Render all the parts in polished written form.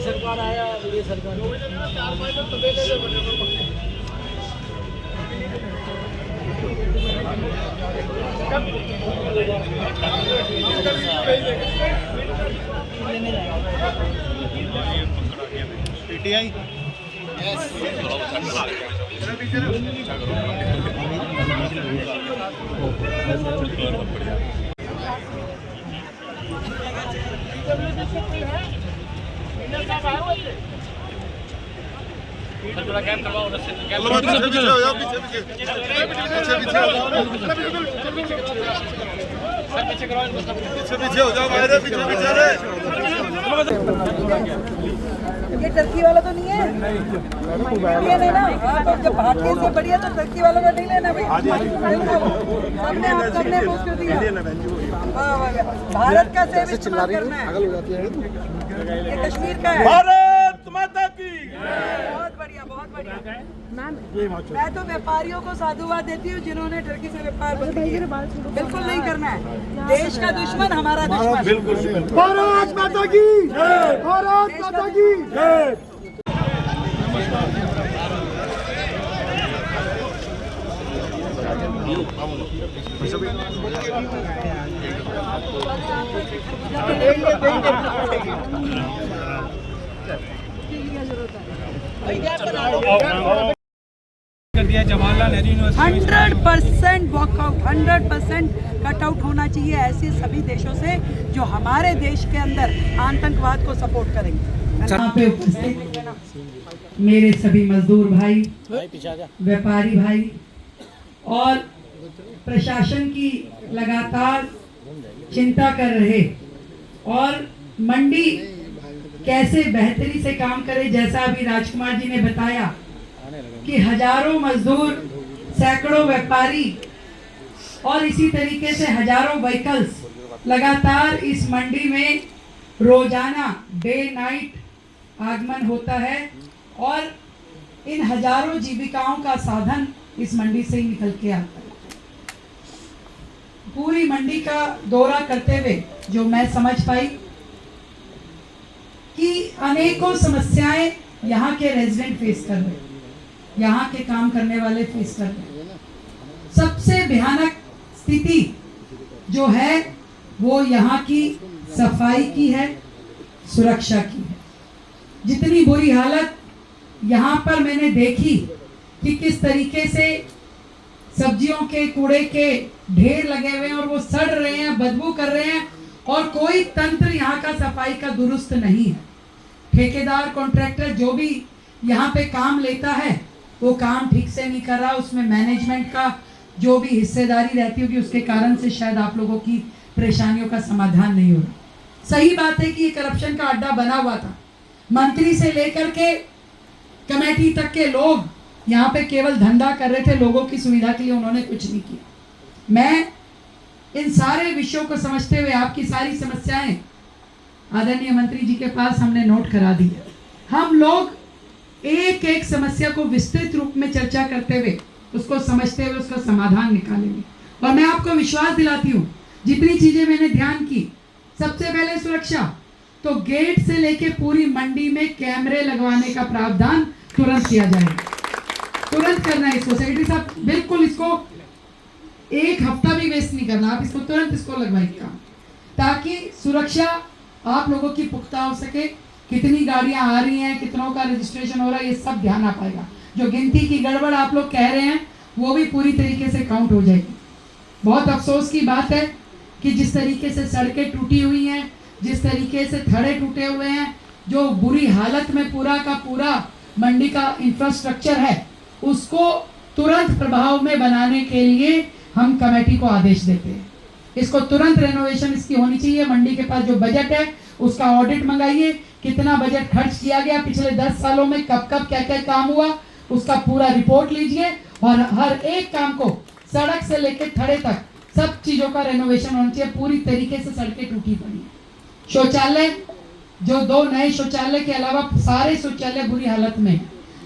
सरकार आया ये सरकार पीटीआई थोड़ा कैम करवाओ पीछे हो जाओ पीछे हो जाओ भाई पीछे रे ये टर्की वाला तो नहीं है ये नहीं ना। हाँ तो जब भारतीय से बढ़िया तो टर्की वाला का नहीं लेना भाई। सबने पोस्ट कर दिया। भारत का सेब इस्तेमाल करना है। ये कश्मीर का है। भारत माता की बहुत बढ़िया बहुत बढ़िया। मैं तो व्यापारियों को साधुवाद देती हूँ जिन्होंने टर्की से व्यापार बंद किया। बिल्कुल नहीं करना है। देश का दुश्मन हमारा दुश्मन। बिल्कुल भारत माता की भारत माता की Jawaharlal Nehru university 100% walkout 100% cut out होना चाहिए ऐसे सभी देशों से जो हमारे देश के अंदर आतंकवाद को सपोर्ट करेंगे। यहाँ पे उपस्थित मेरे सभी मजदूर भाई, व्यापारी भाई और प्रशासन की लगातार चिंता कर रहे और मंडी कैसे बेहतरी से काम करे। जैसा अभी राजकुमार जी ने बताया कि हजारों मजदूर, सैकड़ों व्यापारी और इसी तरीके से हजारों व्हीकल्स लगातार इस मंडी में रोजाना डे नाइट आगमन होता है और इन हजारों जीविकाओं का साधन इस मंडी से ही निकल के आता है। पूरी मंडी का दौरा करते हुए जो मैं समझ पाई कि अनेकों समस्याएं यहाँ के रेजिडेंट फेस कर रहे, यहाँ के काम करने वाले फेस कर रहे। सबसे भयानक स्थिति जो है वो यहाँ की सफाई की है, सुरक्षा की है। जितनी बुरी हालत यहाँ पर मैंने देखी कि किस तरीके से सब्जियों के कूड़े के ढेर लगे हुए हैं और वो सड़ रहे हैं, बदबू कर रहे हैं और कोई तंत्र यहाँ का सफाई का दुरुस्त नहीं है। ठेकेदार कॉन्ट्रैक्टर जो भी यहाँ पे काम लेता है वो काम ठीक से नहीं कर रहा। उसमें मैनेजमेंट का जो भी हिस्सेदारी रहती होगी उसके कारण से शायद आप लोगों की परेशानियों का समाधान नहीं हो रहा। सही बात है कि ये करप्शन का अड्डा बना हुआ था। मंत्री से लेकर के कमेटी तक के लोग यहाँ पे केवल धंधा कर रहे थे, लोगों की सुविधा के लिए उन्होंने कुछ नहीं किया। मैं इन सारे विषयों को समझते हुए आपकी सारी समस्याएं आदरणीय मंत्री जी के पास हमने नोट करा दी है। हम लोग एक एक समस्या को विस्तृत रूप में चर्चा करते हुए उसको समझते हुए उसका समाधान निकालेंगे। और मैं आपको विश्वास दिलाती हूँ जितनी चीजें मैंने ध्यान की, सबसे पहले सुरक्षा, तो गेट से लेके पूरी मंडी में कैमरे लगवाने का प्रावधान तुरंत किया जाएगा। तुरंत करना है इसको सेक्रेटरी साहब, बिल्कुल इसको एक हफ्ता भी वेस्ट नहीं करना, आप इसको तुरंत इसको लगवाइए काम, ताकि सुरक्षा आप लोगों की पुख्ता हो सके। कितनी गाड़ियां आ रही हैं, कितनों का रजिस्ट्रेशन हो रहा है, ये सब ध्यान आ पाएगा। जो गिनती की गड़बड़ आप लोग कह रहे हैं वो भी पूरी तरीके से काउंट हो जाएगी। बहुत अफसोस की बात है कि जिस तरीके से सड़कें टूटी हुई हैं, जिस तरीके से थड़े टूटे हुए हैं, जो बुरी हालत में पूरा का पूरा मंडी का इंफ्रास्ट्रक्चर है, उसको तुरंत प्रभाव में बनाने के लिए हम कमेटी को आदेश देते हैं। इसको तुरंत रेनोवेशन इसकी होनी चाहिए। मंडी के पास जो बजट है उसका ऑडिट मंगाइए, कितना बजट खर्च किया गया पिछले 10 सालों में, कब कब क्या क्या काम हुआ, उसका पूरा रिपोर्ट लीजिए और हर एक काम को सड़क से लेकर थड़े तक सब चीजों का रेनोवेशन होना चाहिए। पूरी तरीके से सड़कें टूटी पड़ी है। शौचालय, जो 2 नए शौचालय के अलावा सारे शौचालय बुरी हालत में,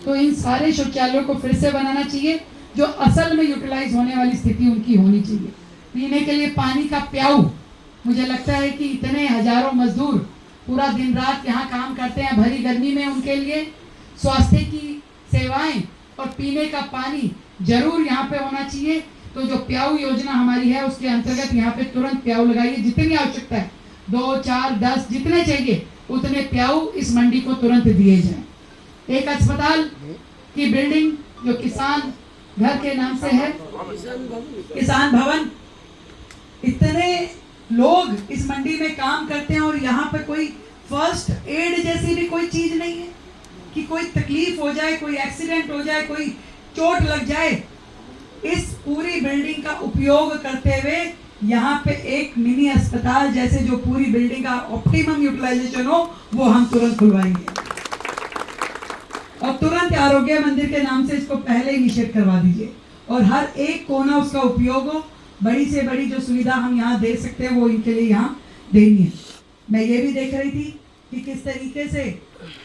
तो इन सारे शौचालयों को फिर से बनाना चाहिए, जो असल में यूटिलाइज होने वाली स्थिति उनकी होनी चाहिए। पीने के लिए पानी का प्याऊ, मुझे लगता है कि इतने हजारों मजदूर पूरा दिन रात यहाँ काम करते हैं भरी गर्मी में, उनके लिए स्वास्थ्य की सेवाएं और पीने का पानी जरूर यहाँ पे होना चाहिए। तो जो प्याऊ योजना हमारी है उसके अंतर्गत यहाँ पे तुरंत प्याऊ लगाइए, जितनी आवश्यकता है 2, 4, 10 जितने चाहिए उतने प्याऊ इस मंडी को तुरंत दिए जाएं। एक अस्पताल की बिल्डिंग जो किसान घर के नाम से है, किसान भवन, इतने लोग इस मंडी में काम करते हैं और यहाँ पे कोई फर्स्ट एड जैसी भी कोई चीज नहीं है कि कोई तकलीफ हो जाए, कोई एक्सीडेंट हो जाए, कोई चोट लग जाए। इस पूरी बिल्डिंग का उपयोग करते हुए यहाँ पे एक मिनी अस्पताल जैसे जो पूरी बिल्डिंग का ऑप्टिमम यूटिलाइजेशन हो वो हम तुरंत खुलवाएंगे और तुरंत आरोग्य मंदिर के नाम से इसको पहले इनिशिएट करवा दीजिए और हर एक कोना उसका उपयोग हो। बड़ी से बड़ी जो सुविधा हम यहाँ दे सकते हैं वो इनके लिए यहाँ देनी है। मैं ये भी देख रही थी कि किस तरीके से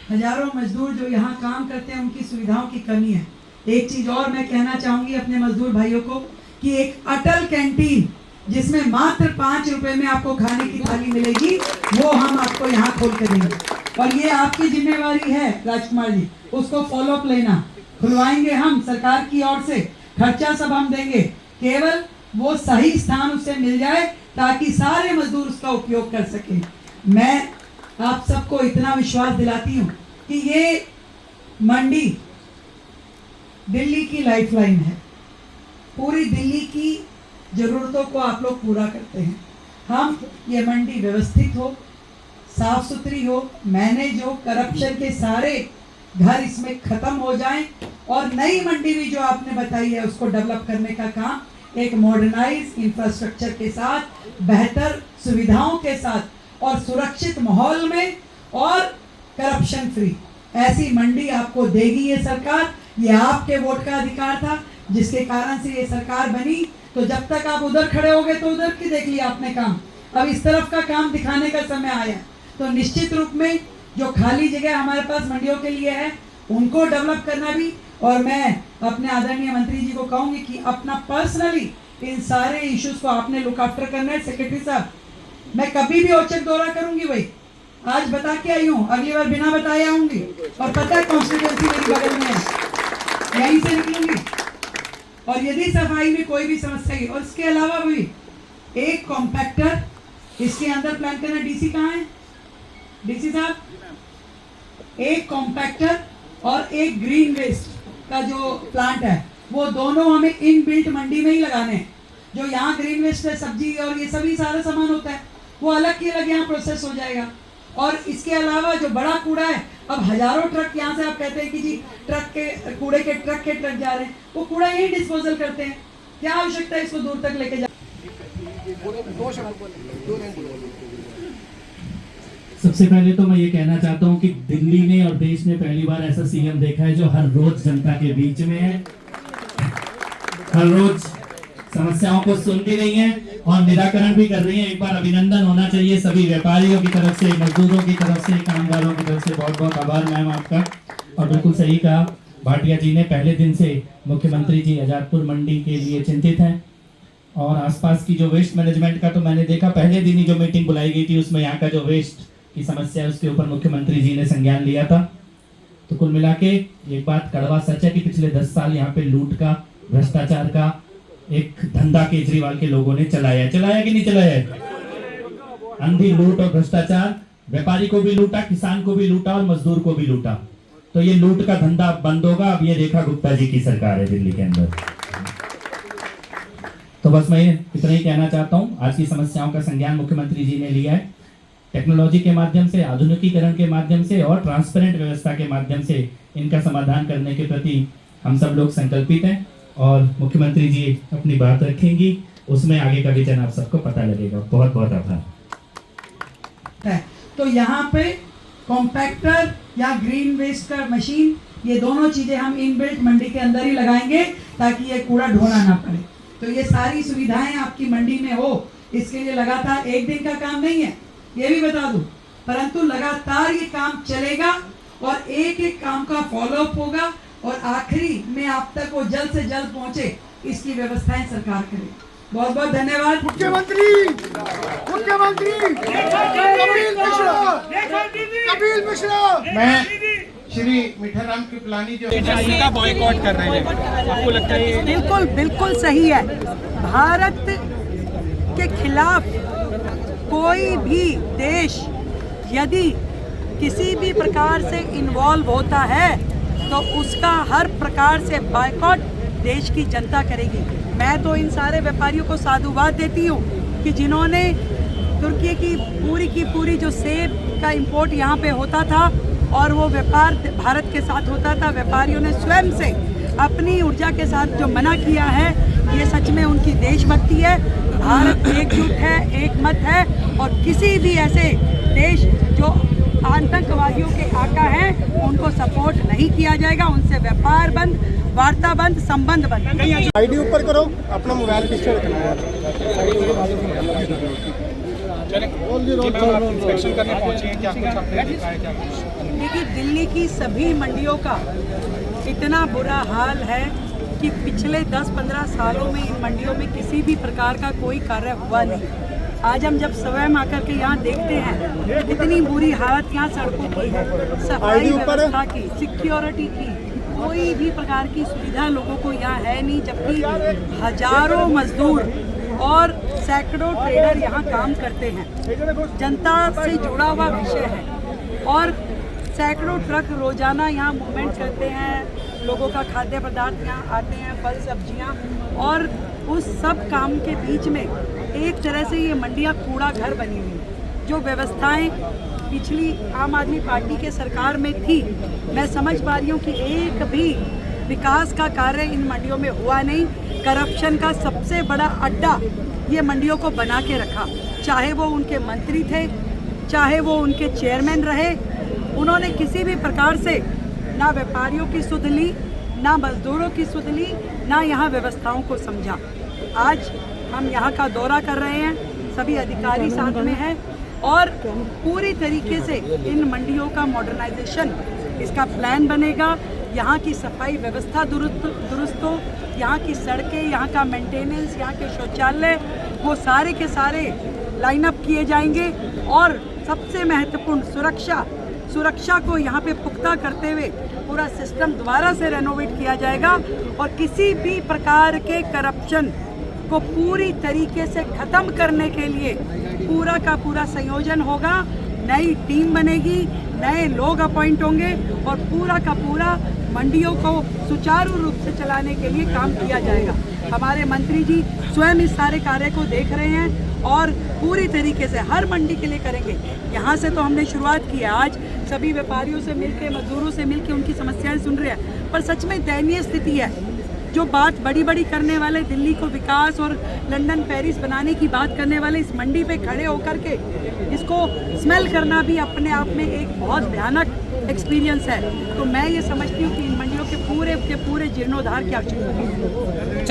हजारों मजदूर जो यहाँ काम करते हैं उनकी सुविधाओं की कमी है। एक चीज और मैं कहना चाहूंगी अपने मजदूर भाइयों को कि एक अटल कैंटीन जिसमें मात्र 5 रुपए में आपको खाने की थाली मिलेगी वो हम आपको यहाँ खोल कर देंगे और ये आपकी जिम्मेवारी है राजकुमार जी, उसको फॉलो अप लेना। खुलवाएंगे हम सरकार की ओर से, खर्चा सब हम देंगे, केवल वो सही स्थान उससे मिल जाए ताकि सारे मजदूर उसका उपयोग कर सके। मैं आप सबको इतना विश्वास दिलाती हूँ कि ये मंडी दिल्ली की लाइफलाइन है, पूरी दिल्ली की जरूरतों को आप लोग पूरा करते हैं। हम ये मंडी व्यवस्थित हो, साफ सुथरी हो, मैनेज हो, करप्शन के सारे घर इसमें खत्म हो जाएं और नई मंडी भी जो आपने बताई है उसको डेवलप करने का काम एक मॉडर्नाइज इंफ्रास्ट्रक्चर के साथ, बेहतर सुविधाओं के साथ और सुरक्षित माहौल में और करप्शन फ्री ऐसी मंडी आपको देगी ये सरकार। ये आपके वोट का अधिकार था जिसके कारण से ये सरकार बनी। तो जब तक आप उधर खड़े हो गए तो उधर की देख लिया आपने काम, अब इस तरफ का काम दिखाने का समय आया। तो निश्चित रूप में जो खाली जगह हमारे पास मंडियों के लिए है उनको डेवलप करना भी, और मैं अपने आदरणीय मंत्री जी को कहूंगी कि अपना पर्सनली इन सारे इश्यूज को आपने लुक आफ्टर करना है। सेक्रेटरी साहब, मैं कभी भी औचक दौरा करूंगी भाई, आज बता के आई हूँ, अगली बार बिना बताए आऊंगी और पता है कॉन्स्टिट्यूंसी मेरी बगल में है, यहीं से निकलूंगी। और यदि सफाई में कोई भी समस्या है, और इसके अलावा भी एक कॉम्पैक्टर इसके अंदर प्लान करना। डीसी कहाँ है? डीसी साहब, एक कॉम्पैक्टर और एक ग्रीन वेस्ट का जो प्लांट है वो दोनों हमें इन बिल्ट मंडी में ही लगाने हैं। जो यहाँ ग्रीन वेस्ट है, सब्जी और ये सभी सारा सामान होता है, वो अलग की अलग यहाँ प्रोसेस हो जाएगा। और इसके अलावा जो बड़ा कूड़ा है, अब हजारों ट्रक यहाँ से आप कहते हैं कि जी ट्रक के कूड़े के ट्रक जा रहे हैं, वो कूड़ा यही डिस्पोजल करते हैं, क्या आवश्यकता है इसको दूर तक लेके जा। सबसे पहले तो मैं ये कहना चाहता हूँ कि दिल्ली ने और देश ने पहली बार ऐसा सीएम देखा है जो हर रोज जनता के बीच में है, हर रोज समस्याओं को सुन भी रही है और निराकरण भी कर रही है। एक बार अभिनंदन होना चाहिए सभी व्यापारियों की तरफ से, मजदूरों की तरफ से, कामगारों की तरफ से। बहुत बहुत आभार मैम आपका। और बिल्कुल सही कहा भाटिया जी ने, पहले दिन से मुख्यमंत्री जी आजादपुर मंडी के लिए चिंतित हैं और आसपास की जो वेस्ट मैनेजमेंट का तो मैंने देखा पहले दिन ही जो मीटिंग बुलाई गई थी उसमें यहाँ का जो वेस्ट की समस्या है उसके ऊपर मुख्यमंत्री जी ने संज्ञान लिया था। तो कुल मिला के एक बात कड़वा सच है कि पिछले 10 साल यहाँ पे लूट का, भ्रष्टाचार का एक धंधा केजरीवाल के लोगों ने चलाया कि नहीं चलाया है? अंधी लूट और भ्रष्टाचार, व्यापारी को भी लूटा, किसान को भी लूटा और मजदूर को भी लूटा। तो ये लूट का धंधा बंद होगा। अब ये रेखा गुप्ता जी की सरकार है दिल्ली के अंदर। तो बस मैं इतना ही कहना चाहता हूँ, आज की समस्याओं का संज्ञान मुख्यमंत्री जी ने लिया है। टेक्नोलॉजी के माध्यम से, आधुनिकीकरण के माध्यम से और ट्रांसपेरेंट व्यवस्था के माध्यम से इनका समाधान करने के प्रति हम सब लोग संकल्पित हैं और मुख्यमंत्री जी अपनी बात रखेंगी, उसमें आगे का विजन आप सबको पता लगेगा। बहुत बहुत आभार। तो यहाँ पे कॉम्पैक्टर या ग्रीन वेस्ट का मशीन, ये दोनों चीजें हम इनबिल्ट मंडी के अंदर ही लगाएंगे ताकि ये कूड़ा ढोना ना पड़े। तो ये सारी सुविधाएं आपकी मंडी में हो, इसके लिए लगातार एक दिन का काम नहीं है, ये भी बता दूं, परंतु लगातार ये काम चलेगा और एक एक काम का फॉलोअप होगा। और आखिरी में आप तक वो जल्द से जल्द पहुंचे, इसकी व्यवस्थाएं सरकार करे। बहुत बहुत धन्यवाद। मुख्यमंत्री कपिल मिश्रा। मैं श्री मीठाराम कृपलानी जो का बॉयकॉट कर रहे हैं, आपको लगता है? बिल्कुल बिल्कुल सही है। भारत के खिलाफ कोई भी देश यदि किसी भी प्रकार से इन्वॉल्व होता है तो उसका हर प्रकार से बॉयकॉट देश की जनता करेगी। मैं तो इन सारे व्यापारियों को साधुवाद देती हूँ कि जिन्होंने तुर्की की पूरी जो सेब का इंपोर्ट यहाँ पे होता था और वो व्यापार भारत के साथ होता था, व्यापारियों ने स्वयं से अपनी ऊर्जा के साथ जो मना किया है, ये सच में उनकी देशभक्ति है। भारत एकजुट है, एक मत है और किसी भी ऐसे देश जो आतंकवादियों के आका हैं उनको सपोर्ट नहीं किया जाएगा। उनसे व्यापार बंद, वार्ता बंद, संबंध बंद। आईडी ऊपर करो, अपना मोबाइल पीछे रखना है। इंस्पेक्शन करने पहुंचे हैं, क्या कुछ आपने देखा है? क्या कुछ? देखिए, दिल्ली की सभी मंडियों का इतना बुरा हाल है कि पिछले 10-15 सालों में इन मंडियों में किसी भी प्रकार का कोई कार्य हुआ नहीं। आज हम जब स्वयं आकर के यहाँ देखते हैं इतनी बुरी हालत यहाँ सड़कों की है, सफाई व्यवस्था की, सिक्योरिटी की, कोई भी प्रकार की सुविधा लोगों को यहाँ है नहीं, जबकि हजारों मजदूर और सैकड़ों ट्रेडर यहाँ काम करते हैं। जनता से जुड़ा हुआ विषय है और सैकड़ों ट्रक रोजाना यहाँ मूवमेंट करते हैं, लोगों का खाद्य पदार्थ यहाँ आते हैं, फल सब्जियाँ, और उस सब काम के बीच में एक तरह से ये मंडियाँ कूड़ा घर बनी हुई। जो व्यवस्थाएं पिछली आम आदमी पार्टी के सरकार में थी, मैं समझ पा रही हूँ कि एक भी विकास का कार्य इन मंडियों में हुआ नहीं। करप्शन का सबसे बड़ा अड्डा ये मंडियों को बना के रखा, चाहे वो उनके मंत्री थे, चाहे वो उनके चेयरमैन रहे, उन्होंने किसी भी प्रकार से ना व्यापारियों की सुध ली, ना मजदूरों की सुध ली, ना यहाँ व्यवस्थाओं को समझा। आज हम यहाँ का दौरा कर रहे हैं, सभी अधिकारी साथ में हैं और पूरी तरीके से इन मंडियों का मॉडर्नाइजेशन, इसका प्लान बनेगा। यहाँ की सफाई व्यवस्था दुरुस्त हो, यहाँ की सड़कें, यहाँ का मेंटेनेंस, यहाँ के शौचालय, वो सारे के सारे लाइन अप किए जाएंगे और सबसे महत्वपूर्ण सुरक्षा को यहाँ पे पुख्ता करते हुए पूरा सिस्टम दोबारा से रेनोवेट किया जाएगा और किसी भी प्रकार के करप्शन को पूरी तरीके से ख़त्म करने के लिए पूरा का पूरा संयोजन होगा। नई टीम बनेगी, नए लोग अपॉइंट होंगे और पूरा का पूरा मंडियों को सुचारू रूप से चलाने के लिए काम किया जाएगा। हमारे मंत्री जी स्वयं इस सारे कार्य को देख रहे हैं और पूरी तरीके से हर मंडी के लिए करेंगे। यहाँ से तो हमने शुरुआत की है, आज सभी व्यापारियों से मिलके, मजदूरों से मिलके उनकी समस्याएं सुन रहे हैं, पर सच में दयनीय स्थिति है। जो बात बड़ी करने वाले, दिल्ली को विकास और लंदन पेरिस बनाने की बात करने वाले, इस मंडी पे खड़े होकर के इसको स्मेल करना भी अपने आप में एक बहुत भयानक एक्सपीरियंस है। तो मैं ये समझती हूँ कि इन मंडियों के पूरे जीर्णोद्धार की आवश्यकता है।